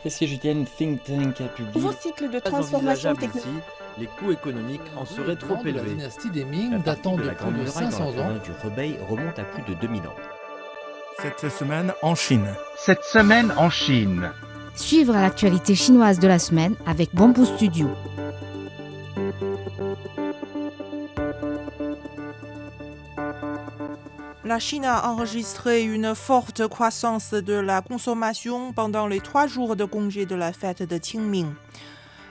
SCJTN Think Tank a publié Nouveau cycle de transformation technologique. Les coûts économiques en seraient trop La élevés. dynastie des Ming datant de plus de 500 ans. Du Hebei remonte à plus de 2000 ans. Cette semaine en Chine. Cette semaine en Chine. Suivre l'actualité chinoise de la semaine avec Bamboo Studio. La Chine a enregistré une forte croissance de la consommation pendant les 3 jours de congé de la fête de Qingming.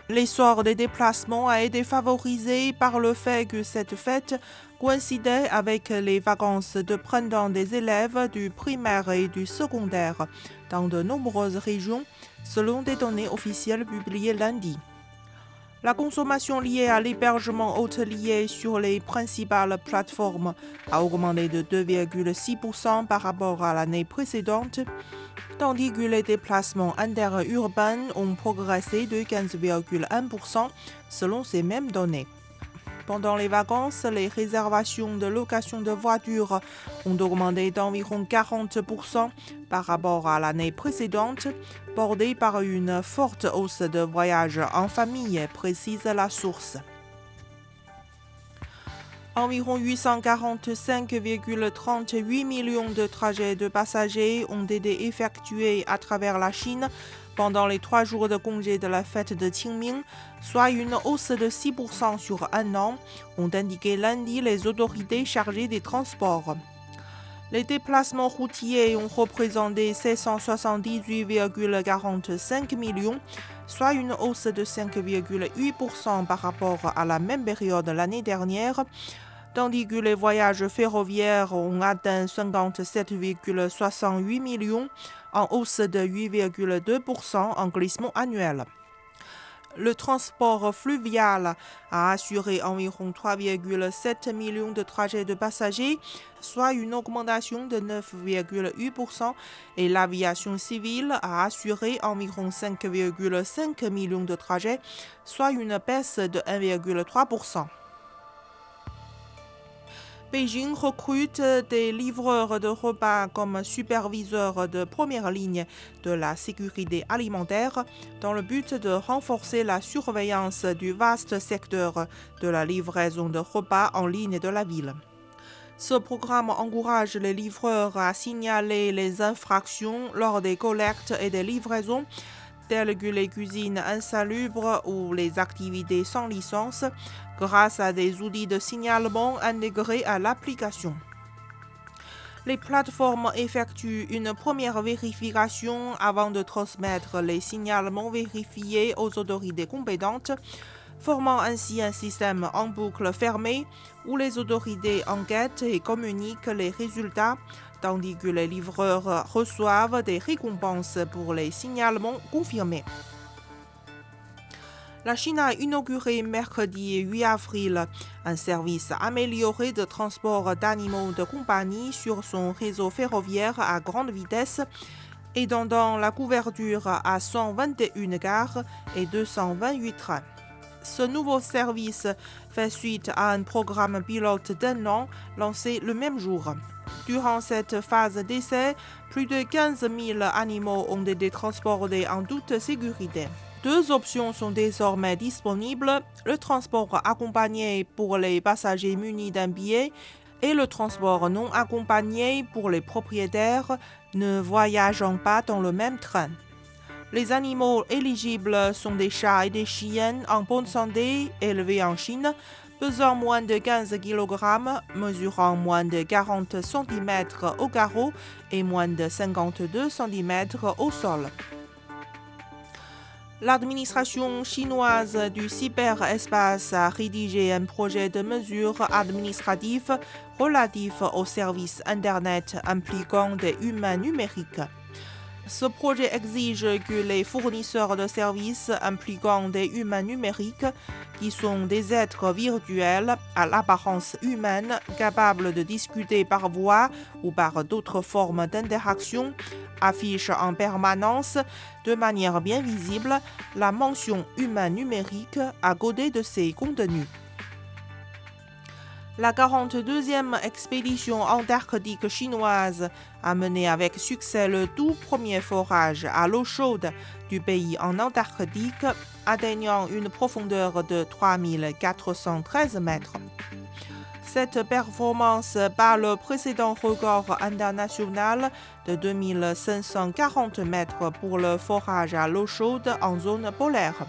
L'essor des déplacements a été favorisé par le fait que cette fête coïncidait avec les vacances de printemps des élèves du primaire et du secondaire dans de nombreuses régions, selon des données officielles publiées lundi. La consommation liée à l'hébergement hôtelier sur les principales plateformes a augmenté de 2,6% par rapport à l'année précédente, tandis que les déplacements interurbains ont progressé de 15,1% selon ces mêmes données. Pendant les vacances, les réservations de location de voitures ont augmenté d'environ 40% par rapport à l'année précédente, bordée par une forte hausse de voyages en famille, précise la source. Environ 845,38 millions de trajets de passagers ont été effectués à travers la Chine pendant les 3 jours de congé de la fête de Qingming, soit une hausse de 6% sur un an, ont indiqué lundi les autorités chargées des transports. Les déplacements routiers ont représenté 778,45 millions, soit une hausse de 5,8% par rapport à la même période l'année dernière, tandis que les voyages ferroviaires ont atteint 57,68 millions, en hausse de 8,2% en glissement annuel. Le transport fluvial a assuré environ 3,7 millions de trajets de passagers, soit une augmentation de 9,8%, et l'aviation civile a assuré environ 5,5 millions de trajets, soit une baisse de 1,3%. Beijing recrute des livreurs de repas comme superviseurs de première ligne de la sécurité alimentaire dans le but de renforcer la surveillance du vaste secteur de la livraison de repas en ligne de la ville. Ce programme encourage les livreurs à signaler les infractions lors des collectes et des livraisons, telles que les cuisines insalubres ou les activités sans licence, grâce à des outils de signalement intégrés à l'application. Les plateformes effectuent une première vérification avant de transmettre les signalements vérifiés aux autorités compétentes, formant ainsi un système en boucle fermée où les autorités enquêtent et communiquent les résultats, tandis que les livreurs reçoivent des récompenses pour les signalements confirmés. La Chine a inauguré mercredi 8 avril un service amélioré de transport d'animaux de compagnie sur son réseau ferroviaire à grande vitesse, étendant la couverture à 121 gares et 228 trains. Ce nouveau service fait suite à un programme pilote d'1 an lancé le même jour. Durant cette phase d'essai, plus de 15 000 animaux ont été transportés en toute sécurité. 2 options sont désormais disponibles, le transport accompagné pour les passagers munis d'un billet et le transport non accompagné pour les propriétaires ne voyageant pas dans le même train. Les animaux éligibles sont des chats et des chiens en bonne santé élevés en Chine, pesant moins de 15 kg, mesurant moins de 40 cm au garrot et moins de 52 cm au sol. L'administration chinoise du cyberespace a rédigé un projet de mesures administratives relatif aux services Internet impliquant des humains numériques. Ce projet exige que les fournisseurs de services impliquant des humains numériques, qui sont des êtres virtuels à l'apparence humaine, capables de discuter par voix ou par d'autres formes d'interaction, affichent en permanence, de manière bien visible, la mention humain numérique à côté de ces contenus. La 42e expédition antarctique chinoise a mené avec succès le tout premier forage à l'eau chaude du pays en Antarctique, atteignant une profondeur de 3413 mètres. Cette performance bat le précédent record international de 2540 mètres pour le forage à l'eau chaude en zone polaire.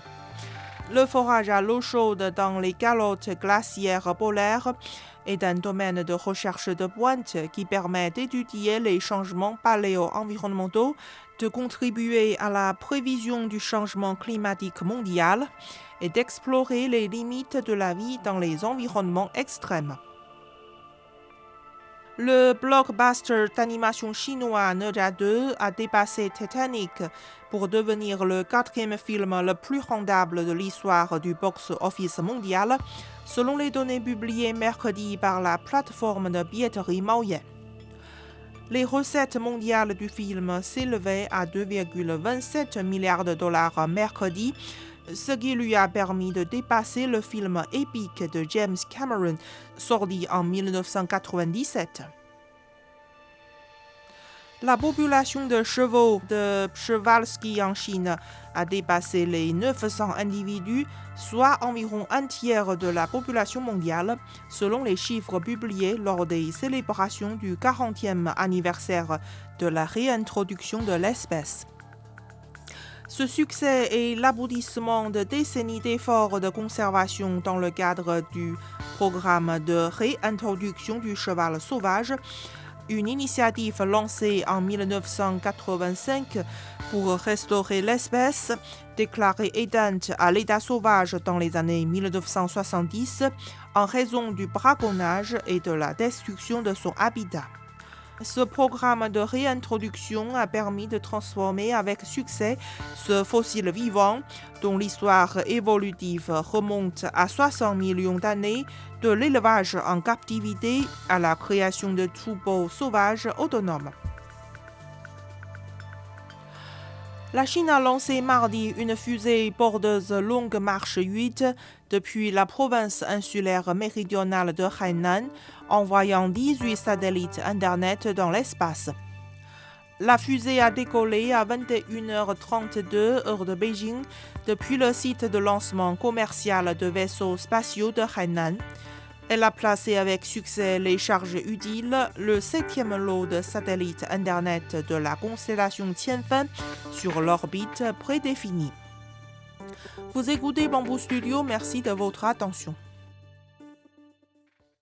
Le forage à l'eau chaude dans les calottes glaciaires polaires est un domaine de recherche de pointe qui permet d'étudier les changements paléo-environnementaux, de contribuer à la prévision du changement climatique mondial et d'explorer les limites de la vie dans les environnements extrêmes. Le blockbuster d'animation chinois Ne Zha 2 a dépassé Titanic pour devenir le 4e film le plus rentable de l'histoire du box-office mondial, selon les données publiées mercredi par la plateforme de billetterie Maoyan. Les recettes mondiales du film s'élevaient à 2,27 milliards de dollars mercredi, ce qui lui a permis de dépasser le film épique de James Cameron, sorti en 1997. La population de chevaux de Przewalski en Chine a dépassé les 900 individus, soit environ un tiers de la population mondiale, selon les chiffres publiés lors des célébrations du 40e anniversaire de la réintroduction de l'espèce. Ce succès est l'aboutissement de décennies d'efforts de conservation dans le cadre du programme de réintroduction du cheval sauvage, une initiative lancée en 1985 pour restaurer l'espèce, déclarée éteinte à l'état sauvage dans les années 1970 en raison du braconnage et de la destruction de son habitat. Ce programme de réintroduction a permis de transformer avec succès ce fossile vivant, dont l'histoire évolutive remonte à 60 millions d'années, de l'élevage en captivité à la création de troupeaux sauvages autonomes. La Chine a lancé mardi une fusée porteuse Longue Marche 8 depuis la province insulaire méridionale de Hainan, envoyant 18 satellites Internet dans l'espace. La fusée a décollé à 21h32 heure de Beijing depuis le site de lancement commercial de vaisseaux spatiaux de Hainan. Elle a placé avec succès les charges utiles, le 7e lot de satellites Internet de la constellation Tianfen sur l'orbite prédéfinie. Vous écoutez Bamboo Studio, merci de votre attention.